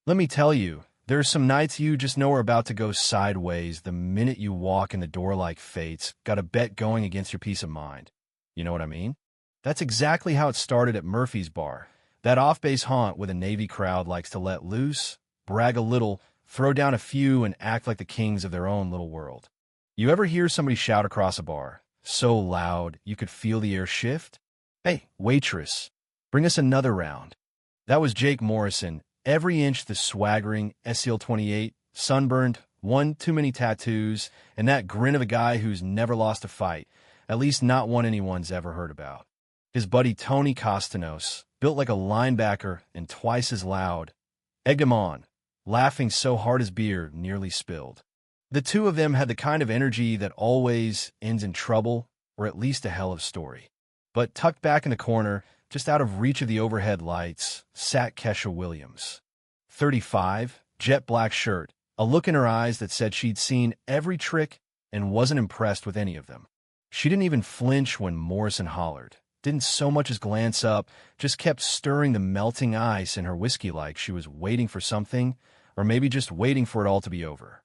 Let me tell you, there are some nights you just know are about to go sideways the minute you walk in the door like fate's got a bet going against your peace of mind. You know what I mean? That's exactly how it started at Murphy's Bar. That off-base haunt where the Navy crowd likes to let loose, brag a little, throw down a few, and act like the kings of their own little world. You ever hear somebody shout across a bar, so loud you could feel the air shift? Hey, waitress, bring us another round. That was Jake Morrison, every inch the swaggering SEAL-28, sunburned, one too many tattoos, and that grin of a guy who's never lost a fight, at least not one anyone's ever heard about. His buddy Tony Costanos, built like a linebacker and twice as loud, egged him on, laughing so hard his beer nearly spilled. The two of them had the kind of energy that always ends in trouble, or at least a hell of a story. But tucked back in the corner, just out of reach of the overhead lights, sat Kesha Williams. 35, jet black shirt, a look in her eyes that said she'd seen every trick and wasn't impressed with any of them. She didn't even flinch when Morrison hollered, didn't so much as glance up, just kept stirring the melting ice in her whiskey like she was waiting for something, or maybe just waiting for it all to be over.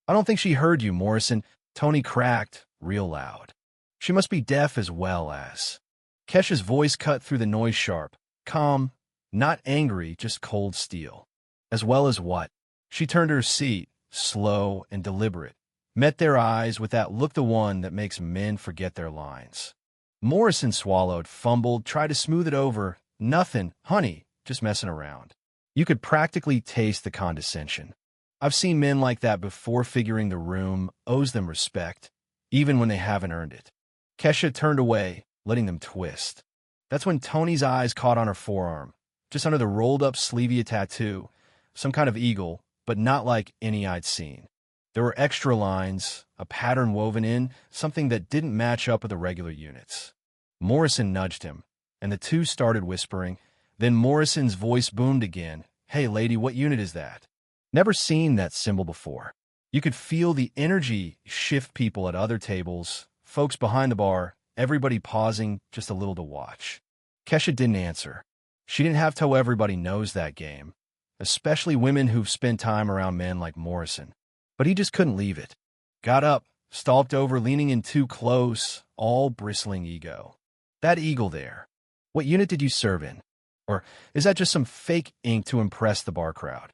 I don't think she heard you, Morrison, Tony cracked, real loud. She must be deaf as well as. Kesha's voice cut through the noise sharp, calm, not angry, just cold steel. As well as what? She turned to her seat, slow and deliberate, met their eyes with that look, the one that makes men forget their lines. Morrison swallowed, fumbled, tried to smooth it over. Nothing, honey, just messing around. You could practically taste the condescension. I've seen men like that before. Figuring the room owes them respect, even when they haven't earned it. Kesha turned away, letting them twist. That's when Tony's eyes caught on her forearm, just under the rolled-up sleevey tattoo, some kind of eagle, but not like any I'd seen. There were extra lines, a pattern woven in, something that didn't match up with the regular units. Morrison nudged him, and the two started whispering. Then Morrison's voice boomed again. Hey, lady, what unit is that? Never seen that symbol before. You could feel the energy shift. People at other tables, folks behind the bar, everybody pausing just a little to watch. Kesha didn't answer. She didn't have to. Everybody knows that game, especially women who've spent time around men like Morrison. But he just couldn't leave it. Got up, stalked over, leaning in too close, all bristling ego. That eagle there. What unit did you serve in? Or is that just some fake ink to impress the bar crowd?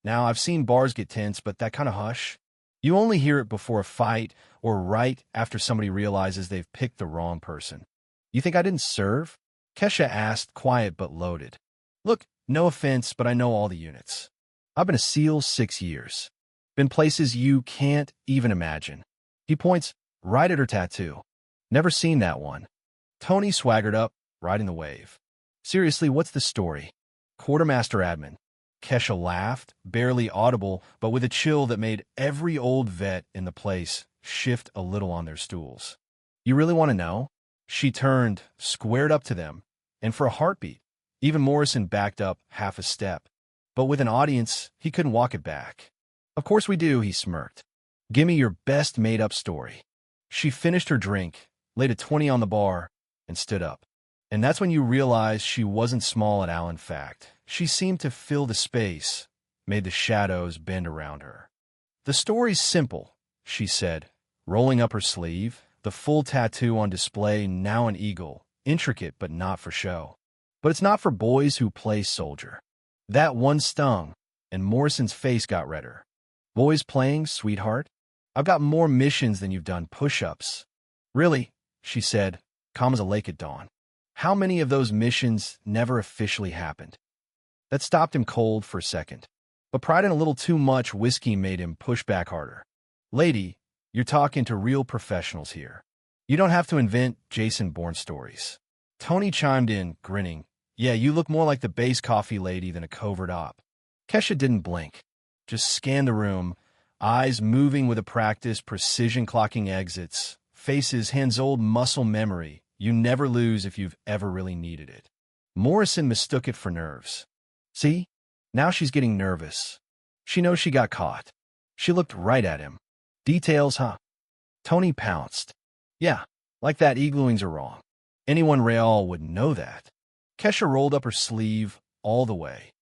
Now, I've seen bars get tense, but that kind of hush, you only hear it before a fight or right after somebody realizes they've picked the wrong person. You think I didn't serve? Kesha asked, quiet but loaded. Look, no offense, but I know all the units. I've been a SEAL 6 years. Been places you can't even imagine. He points right at her tattoo. Never seen that one. Tony swaggered up, riding the wave. Seriously, what's the story? Quartermaster admin. Kesha laughed, barely audible, but with a chill that made every old vet in the place shift a little on their stools. You really want to know? She turned, squared up to them, and for a heartbeat, even Morrison backed up half a step. But with an audience, he couldn't walk it back. Of course we do, he smirked. Give me your best made-up story. She finished her drink, laid a 20 on the bar, and stood up. And that's when you realized she wasn't small at all. In fact, she seemed to fill the space, made the shadows bend around her. The story's simple, she said, rolling up her sleeve, the full tattoo on display, now an eagle, intricate but not for show. But it's not for boys who play soldier. That one stung, and Morrison's face got redder. Boys playing, sweetheart? I've got more missions than you've done push-ups. Really, she said, calm as a lake at dawn. How many of those missions never officially happened? That stopped him cold for a second. But pride in a little too much whiskey made him push back harder. Lady, you're talking to real professionals here. You don't have to invent Jason Bourne stories. Tony chimed in, grinning. Yeah, you look more like the base coffee lady than a covert op. Kesha didn't blink. Just scanned the room, eyes moving with a practiced precision clocking exits, faces, hands-old muscle memory. You never lose if you've ever really needed it. Morrison mistook it for nerves. See? Now she's getting nervous. She knows she got caught. She looked right at him. Details, huh? Tony pounced. Yeah, like that iglooings are wrong. Anyone real would know that. Kesha rolled up her sleeve all the way.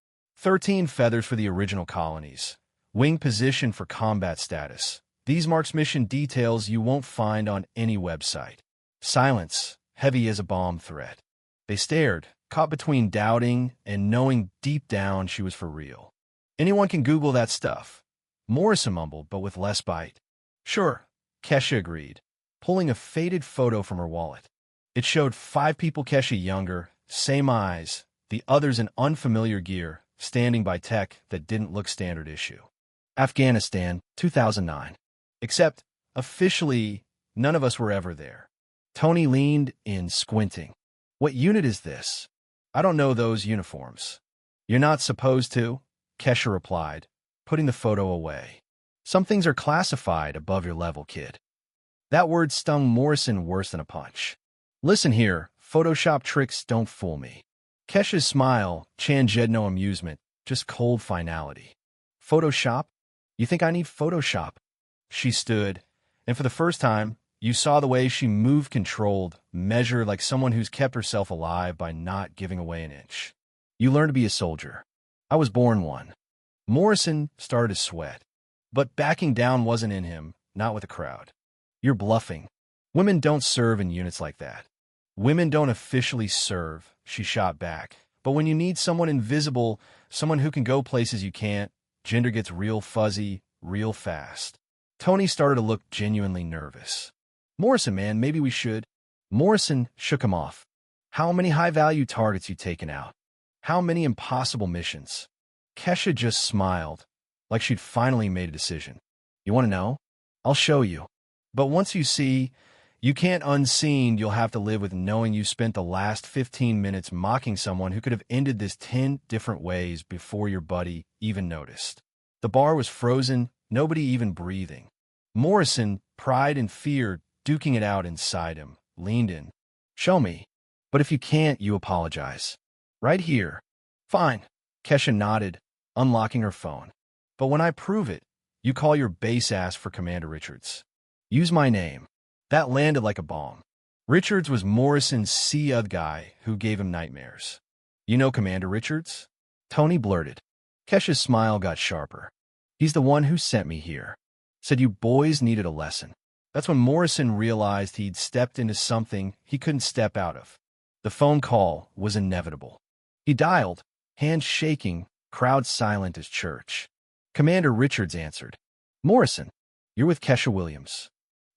13 feathers for the original colonies. Wing position for combat status. These marks mission details you won't find on any website. Silence, heavy as a bomb threat. They stared, caught between doubting and knowing deep down she was for real. Anyone can Google that stuff. Morrison mumbled, but with less bite. Sure, Kesha agreed, pulling a faded photo from her wallet. It showed 5 people Kesha younger, same eyes, the others in unfamiliar gear, standing by tech that didn't look standard issue. Afghanistan, 2009. Except, officially, none of us were ever there. Tony leaned in, squinting. What unit is this? I don't know those uniforms. You're not supposed to, Kesha replied, putting the photo away. Some things are classified above your level, kid. That word stung Morrison worse than a punch. Listen here, Photoshop tricks don't fool me. Kesha's smile changed no amusement, just cold finality. Photoshop? You think I need Photoshop? She stood, and for the first time, you saw the way she moved controlled, measured like someone who's kept herself alive by not giving away an inch. You learn to be a soldier. I was born one. Morrison started to sweat, but backing down wasn't in him, not with the crowd. You're bluffing. Women don't serve in units like that. Women don't officially serve, she shot back. But when you need someone invisible, someone who can go places you can't, gender gets real fuzzy, real fast. Tony started to look genuinely nervous. Morrison, man, maybe we should. Morrison shook him off. How many high-value targets you taken out? How many impossible missions? Kesha just smiled, like she'd finally made a decision. You want to know? I'll show you. But once you see, you can't unseen, you'll have to live with knowing you spent the last 15 minutes mocking someone who could have ended this 10 different ways before your buddy even noticed. The bar was frozen, nobody even breathing. Morrison, pride and fear duking it out inside him, leaned in. Show me. But if you can't, you apologize. Right here. Fine. Kesha nodded, unlocking her phone. But when I prove it, you call your base ass for Commander Richards. Use my name. That landed like a bomb. Richards was Morrison's C-UD guy who gave him nightmares. You know Commander Richards? Tony blurted. Kesha's smile got sharper. He's the one who sent me here. Said you boys needed a lesson. That's when Morrison realized he'd stepped into something he couldn't step out of. The phone call was inevitable. He dialed, hands shaking, crowd silent as church. Commander Richards answered. Morrison, you're with Kesha Williams.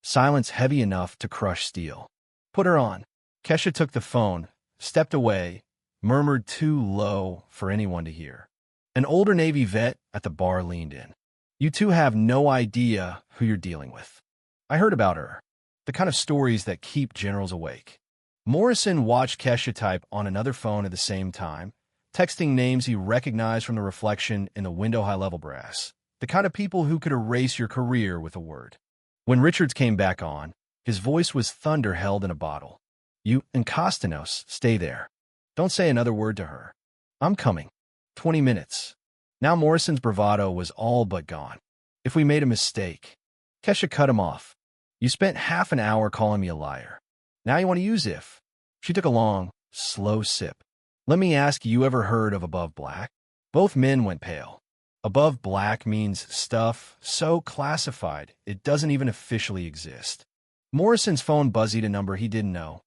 Silence heavy enough to crush steel. Put her on. Kesha took the phone, stepped away, murmured too low for anyone to hear. An older Navy vet at the bar leaned in. You two have no idea who you're dealing with. I heard about her. The kind of stories that keep generals awake. Morrison watched Kesha type on another phone at the same time, texting names he recognized from the reflection in the window high-level brass. The kind of people who could erase your career with a word. When Richards came back on, his voice was thunder held in a bottle. You and Costanos, stay there. Don't say another word to her. I'm coming. 20 minutes. Now Morrison's bravado was all but gone. If we made a mistake. Kesha cut him off. You spent half an hour calling me a liar. Now you want to use if. She took a long, slow sip. Let me ask, you ever heard of Above Black? Both men went pale. Above Black means stuff so classified it doesn't even officially exist. Morrison's phone buzzed a number he didn't know.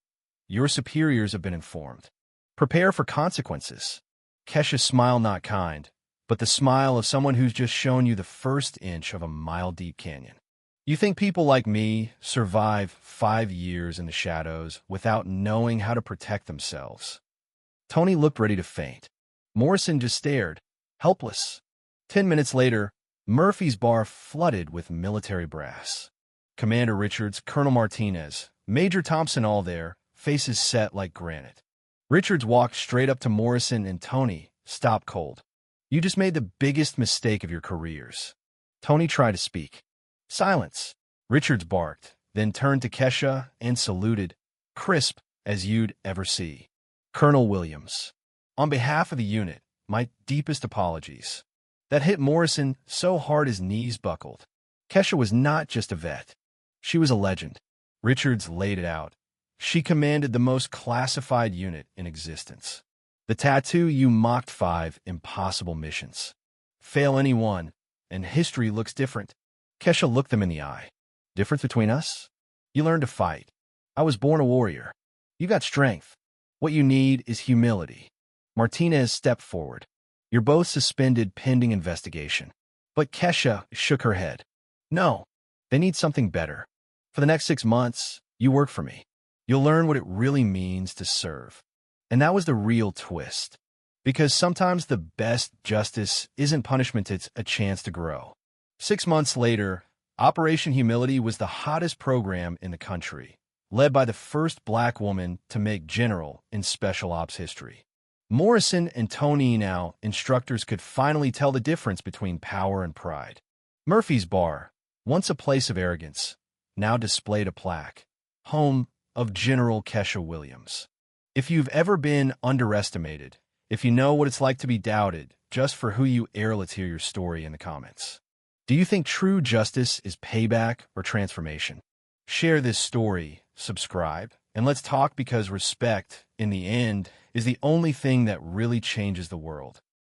Your superiors have been informed. Prepare for consequences. Kesha's smile not kind, but the smile of someone who's just shown you the first inch of a mile-deep canyon. You think people like me survive 5 years in the shadows without knowing how to protect themselves? Tony looked ready to faint. Morrison just stared, helpless. 10 minutes later, Murphy's bar flooded with military brass. Commander Richards, Colonel Martinez, Major Thompson all there, faces set like granite. Richards walked straight up to Morrison and Tony, stopped cold. You just made the biggest mistake of your careers. Tony tried to speak. Silence. Richards barked, then turned to Kesha and saluted, crisp as you'd ever see. Colonel Williams. On behalf of the unit, my deepest apologies. That hit Morrison so hard his knees buckled. Kesha was not just a vet. She was a legend. Richards laid it out. She commanded the most classified unit in existence. The tattoo you mocked 5 impossible missions. Fail any one, and history looks different. Kesha looked them in the eye. Difference between us? You learned to fight. I was born a warrior. You got strength. What you need is humility. Martinez stepped forward. You're both suspended pending investigation. But Kesha shook her head. No, they need something better. For the next 6 months, you work for me. You'll learn what it really means to serve. And that was the real twist. Because sometimes the best justice isn't punishment, it's a chance to grow. 6 months later, Operation Humility was the hottest program in the country, led by the first black woman to make general in Special Ops history. Morrison and Tony, now instructors, could finally tell the difference between power and pride. Murphy's Bar, once a place of arrogance, now displayed a plaque, home of General Kesha Williams. If you've ever been underestimated, if you know what it's like to be doubted just for who you are, let's hear your story in the comments. Do you think true justice is payback or transformation? Share this story, subscribe, and let's talk, because respect, in the end, is the only thing that really changes the world.